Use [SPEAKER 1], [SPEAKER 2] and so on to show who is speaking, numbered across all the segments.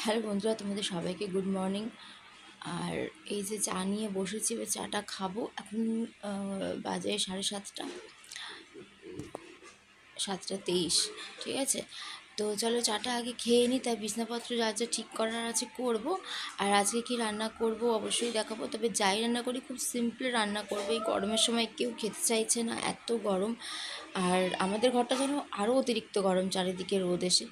[SPEAKER 1] Hello বন্ধুরা, তোমাদের সবাইকে গুড মর্নিং। আর এই যে চা নিয়ে বসেছি, এবার চাটা খাবো। এখন বাজে 7:30, 7:23, ঠিক আছে। তো চলো চাটা আগে খেয়ে নিই, তাই বিছনাপত্র যা যা ঠিক করার আছে করব। আর আজকে কি রান্না করব অবশ্যই দেখাবো। তবে যাই রান্না করি খুব সিম্পল রান্না করবো। এই গরমের সময় কেউ খেতে চাইছে না, এত গরম। আর আমাদের ঘরটা যেন আরও অতিরিক্ত গরম, চারিদিকে রোদ এসে।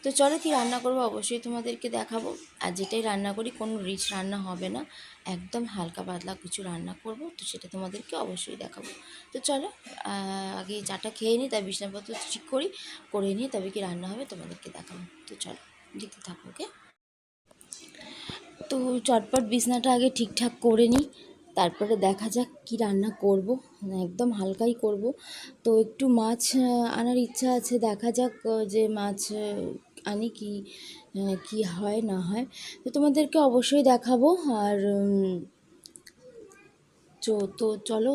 [SPEAKER 1] তো চলো কি রান্না করবো অবশ্যই তোমাদেরকে দেখাবো। আর যেটাই রান্না করি কোনো রিচ রান্না হবে না, একদম হালকা পাতলা কিছু রান্না করব, তো সেটা তোমাদেরকে অবশ্যই দেখাবো। তো চলো আগে চাটা খেয়ে নিই, তাই বিছানাপত্র ঠিক করে নিয়ে তবে কি রান্না হবে তোমাদেরকে দেখাবো। তো চলো দেখতে থাকো। ওকে, তো চটপট বিছনাটা আগে ঠিকঠাক করে নিই, তারপরে দেখা যাক কি রান্না করব। একদম হালকাই করব। তো একটু মাছ আনার ইচ্ছা আছে, দেখা যাক যে মাছ আনি কি হয় না হয়, তো তোমাদেরকে অবশ্যই দেখাবো। আর তো চলো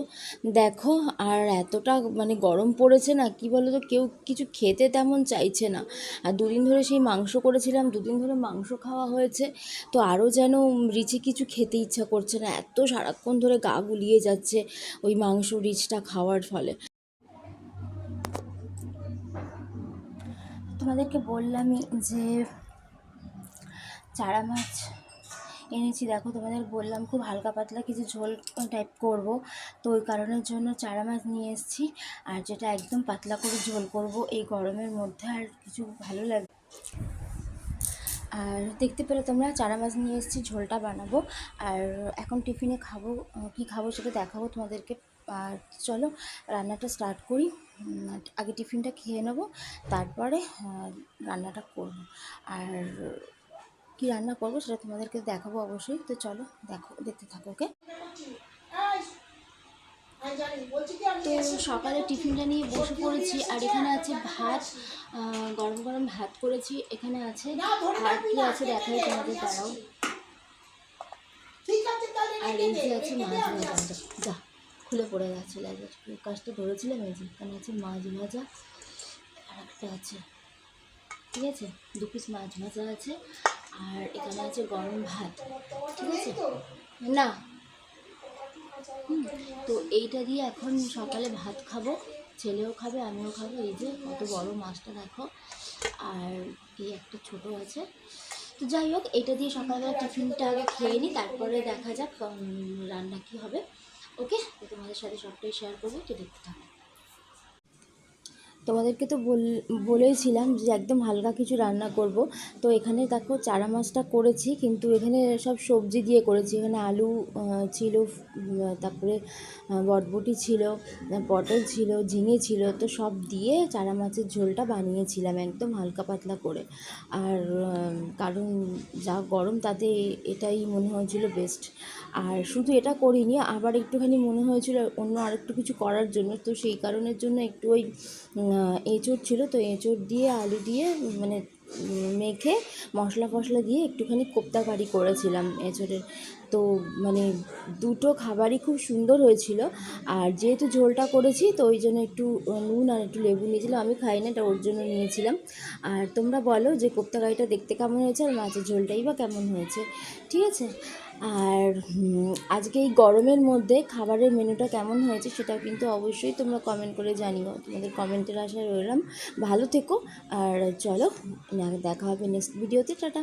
[SPEAKER 1] দেখো। আর এতটা মানে গরম পড়েছে না, কি বলো তো, কেউ কিছু খেতে তেমন চাইছে না। আর দুদিন ধরে সেই মাংস করেছিলাম, দুদিন ধরে মাংস খাওয়া হয়েছে, তো আরও যেন রিচে কিছু খেতে ইচ্ছা করছে না, এত সারাক্ষণ ধরে গা গুলিয়ে যাচ্ছে ওই মাংস রিচটা খাওয়ার ফলে। তোমাদেরকে বললামই যে চারা মাছ এনেছি। দেখো তোমাদের বললাম খুব হালকা পাতলা কিছু ঝোল টাইপ করব, তো ওই কারণের জন্য চারা মাছ নিয়ে এসেছি। আর যেটা একদম পাতলা করে ঝোল করব এই গরমের মধ্যে, আর কিছু ভালো লাগে। আর দেখতে পেলে তোমরা চারা মাছ নিয়ে এসেছি, ঝোলটা বানাবো। আর এখন টিফিনে খাবো, কি খাবো সেটা দেখাবো তোমাদেরকে। আর চলো রান্নাটা স্টার্ট করি। আগে টিফিনটা খেয়ে নেবো, তারপরে রান্নাটা করব। আর কি রান্না করবো সেটা তোমাদেরকে দেখাবো অবশ্যই। তো চলো দেখতে থাকো। ওকে, তো সকালে টিফিনটা নিয়ে বসে পড়েছি। আর এখানে আছে ভাত, গরম গরম ভাত করেছি। এখানে আছে আর কি আছে দেখাই তোমাদের, দাঁড়াও। আর এই যে আছে মাছ ভাজা, যা খুলে পড়ে গেছে লাগের কাজটা ধরেছিলাম। এই যে এখানে আছে মাছ ভাজা, আর একটা আছে, ঠিক আছে, 2 পিস মাছ ভাজা আছে। আর এখানে আছে গরম ভাত, ঠিক আছে না। তো এইটা দিয়ে এখন সকালে ভাত খাবো, ছেলেও খাবে আমিও খাবো। এই যে কত বড় মাছটা দেখো, আর এই একটা ছোট আছে। তো যাই হোক, এটা দিয়ে সকালবেলা টিফিনটা আগে খেয়ে নিই, তারপরে দেখা যাক রান্না কী হবে। ওকে, তো তোমাদের সাথে সবটাই শেয়ার করবো, তো দেখতে থাকো। তোমাদেরকে তো বলেইছিলাম যে একদম হালকা কিছু রান্না করব। তো এখানে দেখো চারা মাছটা করেছি, কিন্তু এখানে সব সবজি দিয়ে করেছি। এখানে আলু ছিল, তারপরে বরবটি ছিল, পটল ছিল, ঝিঙে ছিল, তো সব দিয়ে চারা মাছের ঝোলটা বানিয়েছিলাম একদম হালকা পাতলা করে। আর কারণ যা গরম, তাতে এটাই মনে হয়েছিল বেস্ট। আর শুধু এটা করিনি, আবার একটুখানি মনে হয়েছিল অন্য আরেকটু কিছু করার জন্য, তো সেই কারণের জন্য একটু ওই এঁচোড় ছিল, তো এঁচোড় দিয়ে আলু দিয়ে মানে মেখে মশলা ফশলা দিয়ে একটুখানি কোপ্তা কারি করেছিলাম এঁচোড়ের। তো মানে দুটো খাবারই খুব সুন্দর হয়েছিল। আর যেহেতু ঝোলটা করেছি, তো ওই জন্য একটু নুন আর একটু লেবু নিয়েছিলাম। আমি খাই না, এটা ওর জন্য নিয়েছিলাম। আর তোমরা বলো যে কোপ্তা কারিটা দেখতে কেমন হয়েছে, আর মাছের ঝোলটাই বা কেমন হয়েছে, ঠিক আছে। আর আজকে এই গরমের মধ্যে খাবারের মেনুটা কেমন হয়েছে সেটাও কিন্তু অবশ্যই তোমরা কমেন্ট করে জানিও। তোমাদের কমেন্টের আশায় রইলাম। ভালো থেকো। আর চলো দেখা হবে নেক্সট ভিডিওতে। টাটা।